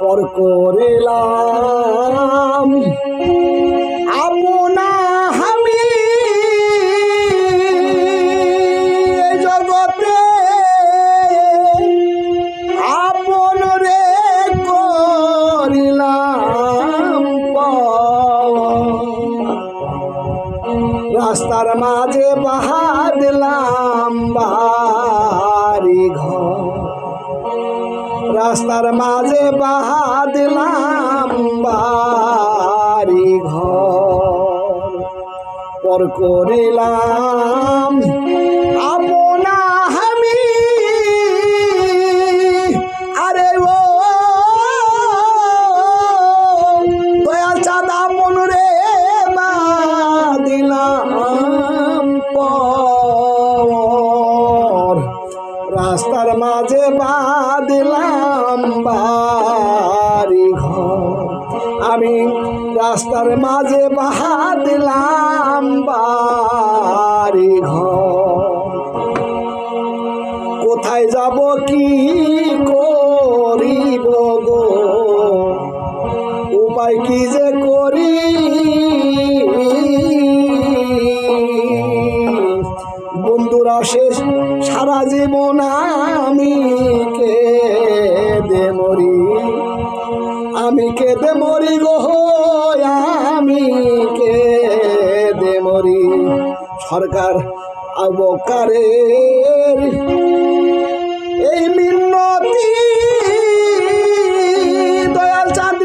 পর করিলাম আপনা আমি জগতে আপন রে করিলাম রাস্তার মাঝে বাহার দিলাম বাড়ি ঘর রাস্তার মাঝে বাহার দিলাম বাড়ি ঘর পর করিলাম আপনা আমি আরে ও দয়াল চাঁদ আপন রে বা দিলাম পর রাস্তার মাঝে বাঁধলাম বাড়ি ঘর আমি রাস্তার মাঝে বাঁধলাম বাড়ি ঘর কোথায় যাব কি করিব গো উপায় কি যে করি বন্ধুরা শেষ সারা জীবন আমি কেঁদে মরি গো আমি কেঁদে মরি সরকার আবকারের এই মিনতি দয়াল চাঁদ